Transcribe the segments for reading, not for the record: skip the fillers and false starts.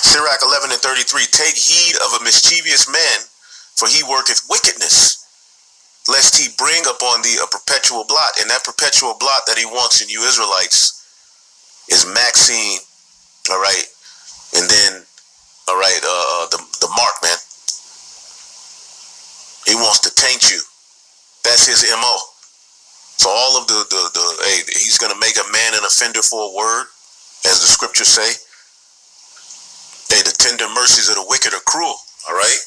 Sirach 11:33, take heed of a mischievous man, for he worketh wickedness, lest he bring upon thee a perpetual blot. And that perpetual blot that he wants in you Israelites is Maxine, all right, and then, all right, the mark, man. He wants to taint you. That's his MO. So all of hey, he's going to make a man an offender for a word, as the scriptures say. Hey, the tender mercies of the wicked are cruel, all right?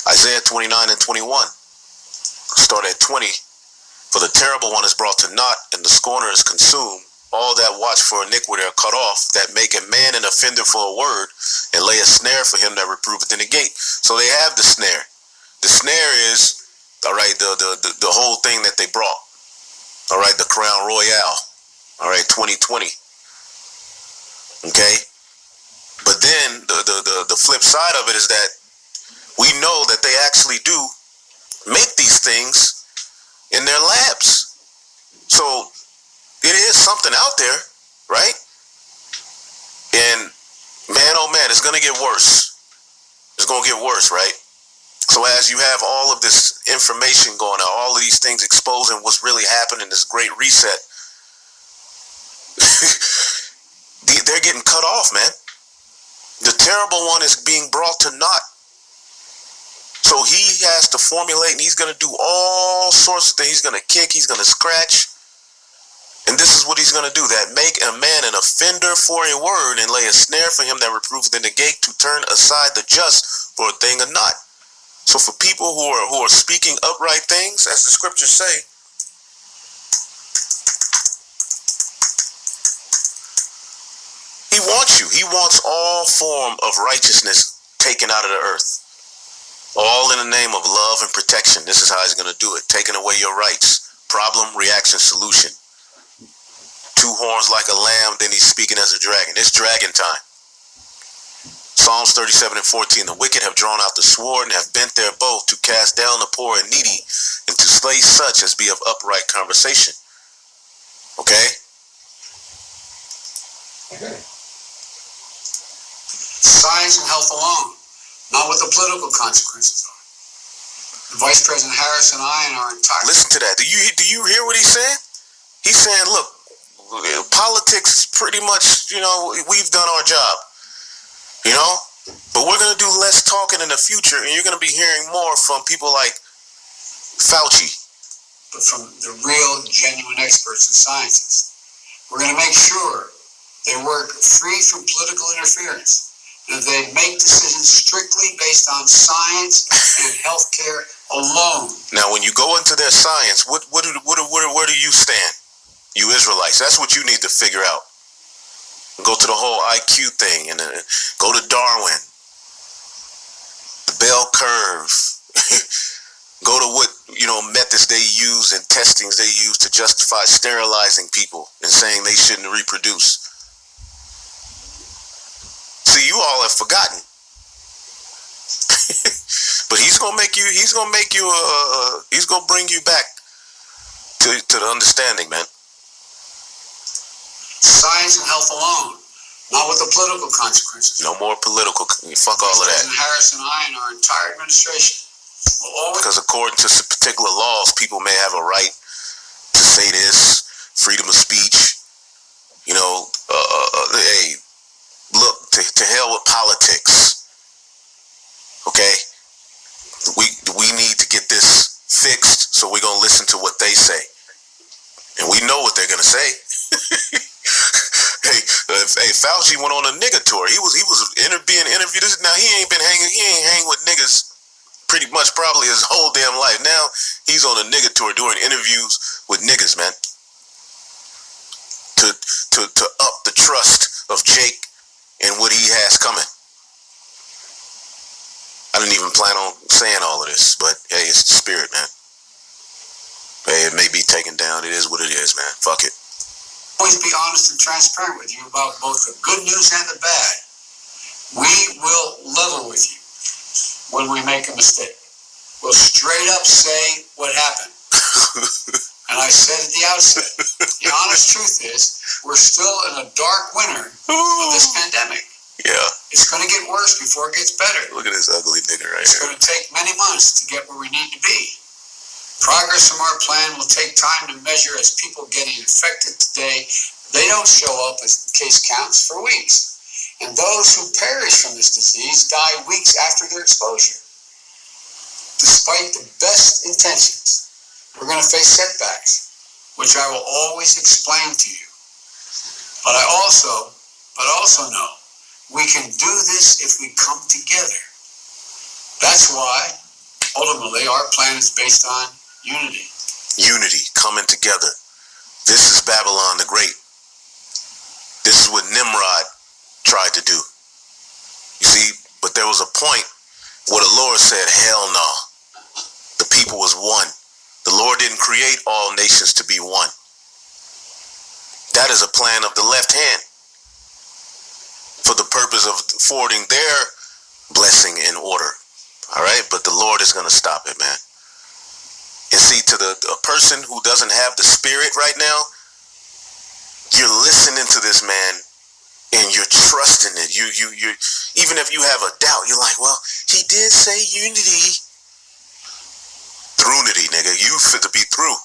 Isaiah 29:21. Start at 20. For the terrible one is brought to naught, and the scorner is consumed. All that watch for iniquity are cut off, that make a man an offender for a word, and lay a snare for him that reproveth in the gate. So they have the snare. The snare is, all right, the whole thing that they brought. All right, the Crown Royale. All right, 2020. Okay? But then the flip side of it is that we know that they actually do make these things in their labs. So it is something out there, right? And man, oh man, it's going to get worse. It's going to get worse, right? So as you have all of this information going out, all of these things exposing what's really happening, this great reset, they're getting cut off, man. The terrible one is being brought to naught. So he has to formulate, and he's going to do all sorts of things. He's going to kick, he's going to scratch. And this is what he's going to do, that make a man an offender for a word, and lay a snare for him that reproveth in the gate, to turn aside the just for a thing of naught. So for people who are speaking upright things, as the scriptures say, he wants you. He wants all form of righteousness taken out of the earth. All in the name of love and protection. This is how he's going to do it. Taking away your rights. Problem, reaction, solution. Two horns like a lamb, then he's speaking as a dragon. It's dragon time. Psalms 37:14. The wicked have drawn out the sword and have bent their bow to cast down the poor and needy, and to slay such as be of upright conversation. Okay? Okay. Science and health alone, not what the political consequences are. Vice President Harris and I and our entire... Listen to that. Do you hear what he's saying? He's saying, look, politics pretty much, we've done our job. But we're going to do less talking in the future, and you're going to be hearing more from people like Fauci. But from the real, genuine experts and scientists. We're going to make sure they work free from political interference, and they make decisions strictly based on science and healthcare alone. Now, when you go into their science, where do you stand? You Israelites. That's what you need to figure out. Go to the whole IQ thing, and go to Darwin, the bell curve. Go to what methods they use and testings they use to justify sterilizing people and saying they shouldn't reproduce. See, you all have forgotten. But he's gonna bring you back to the understanding, man. Science and health alone, not with the political consequences. No more political. Fuck all of that. President Harris and I and our entire administration will always... Because according to some particular laws, people may have a right to say this, freedom of speech. Hey, look, to hell with politics. Okay? We need to get this fixed, so we're gonna listen to what they say, and we know what they're gonna say. Hey, Fauci went on a nigga tour. He was being interviewed. Now he ain't hang with niggas pretty much probably his whole damn life. Now he's on a nigga tour doing interviews with niggas, man. To up the trust of Jake and what he has coming. I didn't even plan on saying all of this, but hey, it's the spirit, man. Hey, it may be taken down. It is what it is, man. Fuck it. Always be honest and transparent with you about both the good news and the bad. We will level with you when we make a mistake. We'll straight up say what happened. And I said at the outset, the honest truth is, we're still in a dark winter of this pandemic. Yeah. It's going to get worse before it gets better. Look at this ugly nigga right It's here. going to take many months to get where we need to be. Progress from our plan will take time to measure as people getting infected today, they don't show up as case counts for weeks. And those who perish from this disease die weeks after their exposure. Despite the best intentions, we're going to face setbacks, which I will always explain to you. But I also know we can do this if we come together. That's why, ultimately, our plan is based on unity. Unity, coming together. This is Babylon the Great. This is what Nimrod tried to do. You see, but there was a point where the Lord said, hell no. The people was one. The Lord didn't create all nations to be one. That is a plan of the left hand for the purpose of forwarding their blessing in order. All right, but the Lord is going to stop it, man. And see, to a person who doesn't have the spirit right now, you're listening to this man and you're trusting it. You even if you have a doubt, you're like, well, he did say unity. Throughnity, nigga. You fit to be through.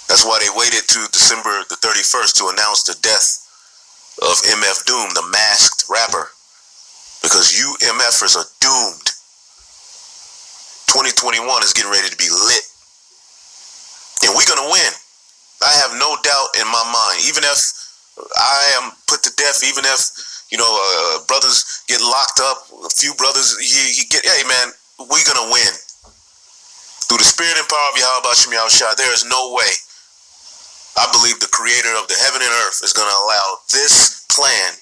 That's why they waited to December the 31st to announce the death of MF Doom, the masked rapper. Because you MFers are doomed. 2021 is getting ready to be lit. And we're going to win. I have no doubt in my mind. Even if I am put to death, even if, brothers get locked up, a few brothers, hey man, we're going to win. Through the spirit and power of Yahweh Bashem Yahushua, there is no way. I believe the creator of the heaven and earth is going to allow this plan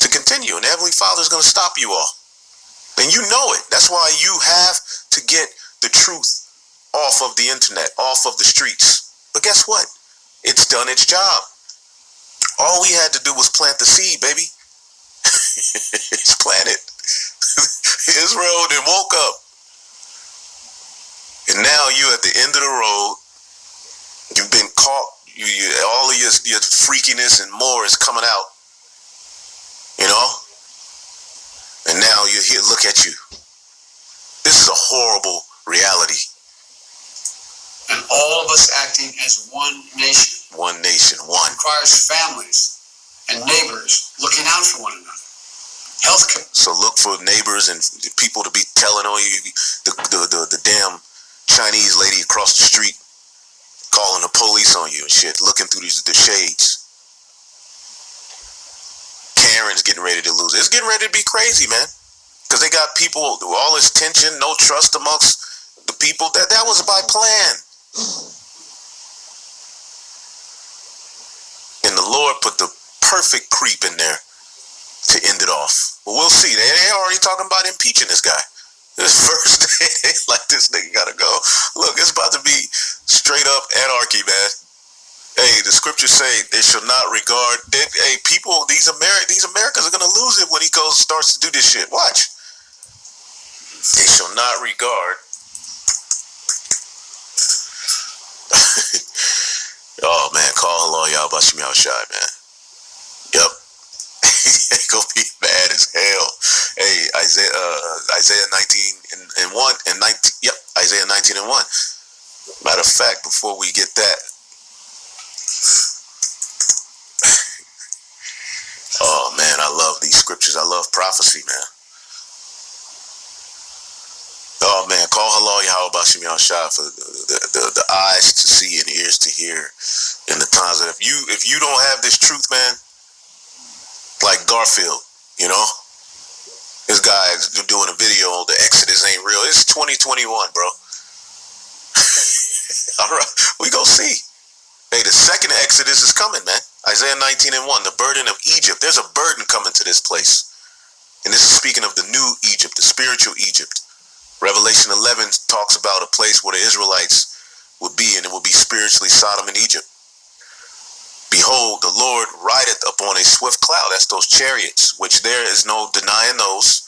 to continue. And the Heavenly Father is going to stop you all. And you know it. That's why you have to get the truth off of the internet, off of the streets. But guess what? It's done its job. All we had to do was plant the seed, baby. It's planted. Israel then woke up. And now you at the end of the road. You've been caught. All of your freakiness and more is coming out. And now you're here, look at you. This is a horrible reality. And all of us acting as one nation. One nation, one. Requires families and neighbors looking out for one another. Healthcare. So look for neighbors and people to be telling on you. The damn Chinese lady across the street calling the police on you and shit, looking through the shades. Karen's getting ready to lose it. It's getting ready to be crazy, man. Because they got people, all this tension, no trust amongst the people. That was by plan. And the Lord put the perfect creep in there to end it off. Well, we'll see. They already talking about impeaching this guy. This first day, like, this nigga gotta go. Look, it's about to be straight up anarchy, man. Hey, the scriptures say they shall not regard. People, these Americans are gonna lose it when he starts to do this shit. Watch. They shall not regard. Oh man, call hello, y'all, Bashem Yahushai, man. Yep. It's gonna be bad as hell. Hey, Isaiah 19 and 1 and 19. Yep, Isaiah 19 and 1. Matter of fact, before we get that. Oh man, I love these scriptures. I love prophecy, man. Oh man, call hello Yahweh Bashem Yahushua for the eyes to see and ears to hear in the times that if you don't have this truth, man, like Garfield, this guy is doing a video, the Exodus ain't real. It's 2021, bro. All right, we gonna see. Hey, the second Exodus is coming, man. Isaiah 19 and 1, the burden of Egypt. There's a burden coming to this place. And this is speaking of the new Egypt, the spiritual Egypt. Revelation 11 talks about a place where the Israelites would be, and it would be spiritually Sodom and Egypt. Behold, the Lord rideth upon a swift cloud. That's those chariots, which there is no denying those.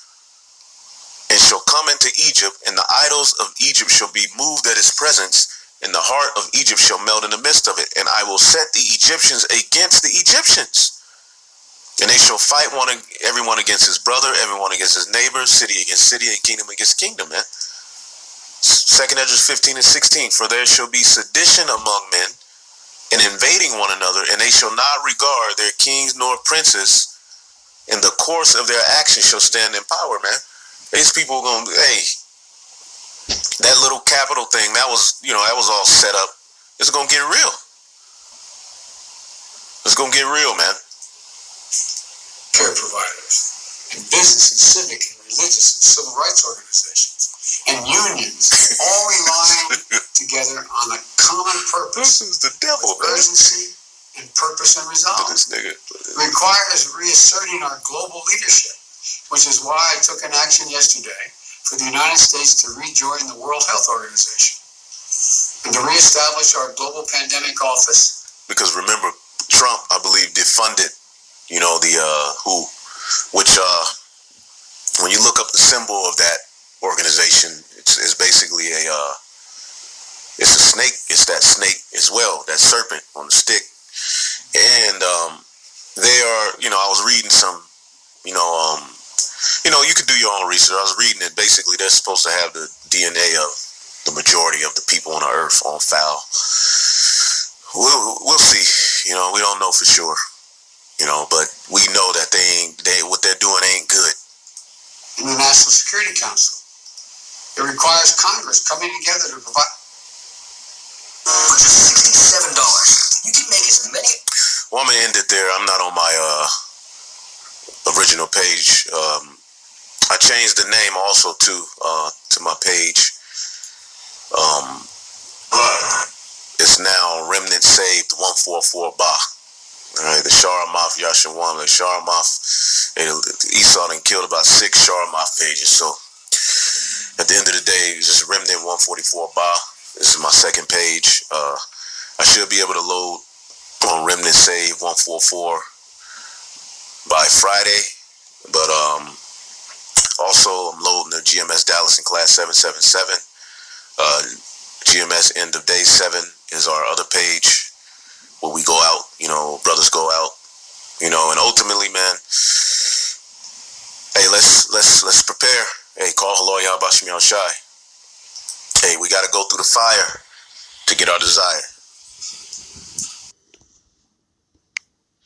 And shall come into Egypt, and the idols of Egypt shall be moved at his presence, and the heart of Egypt shall melt in the midst of it. And I will set the Egyptians against the Egyptians. And they shall fight everyone against his brother, everyone against his neighbor, city against city, and kingdom against kingdom, man. 2 Esdras 15 and 16. For there shall be sedition among men, and invading one another, and they shall not regard their kings nor princes, and the course of their action shall stand in power, man. These people are going to, hey, that little capital thing, that was all set up. It's going to get real. It's going to get real, man. Care providers, and business and civic and religious and civil rights organizations, and unions, all relying together on a common purpose. This is the devil, man. Urgency and purpose and resolve. This nigga Requires reasserting our global leadership, which is why I took an action yesterday for the United States to rejoin the World Health Organization and to reestablish our global pandemic office. Because remember, Trump, I believe, defunded, the WHO, which when you look up the symbol of that organization, it's basically it's a snake. It's that snake as well, that serpent on the stick. And they are, I was reading some, you could do your own research. I was reading it. Basically, they're supposed to have the DNA of the majority of the people on the earth on file. We'll see. We don't know for sure. But we know that what they're doing ain't good. In the National Security Council, it requires Congress coming together to provide. For just $67, you can make as many. Well, I'm gonna end it there. I'm not on my original page. I changed the name also to my page. It's now Remnant Saved 144 Ba. All right, the Sharamoth Yashawan, the Sharamoth, Esau done killed about 6 Sharamoth pages. So at the end of the day, it's just Remnant 144 Ba. This is my second page. I should be able to load on Remnant Save 144 by Friday, but also I'm loading the GMS Dallas in class 777. GMS End of Day 7 is our other page where we go out, brothers go out, and ultimately, man, hey, let's prepare. Hey, call Hello Yahbashim Shai. Hey, we got to go through the fire to get our desire.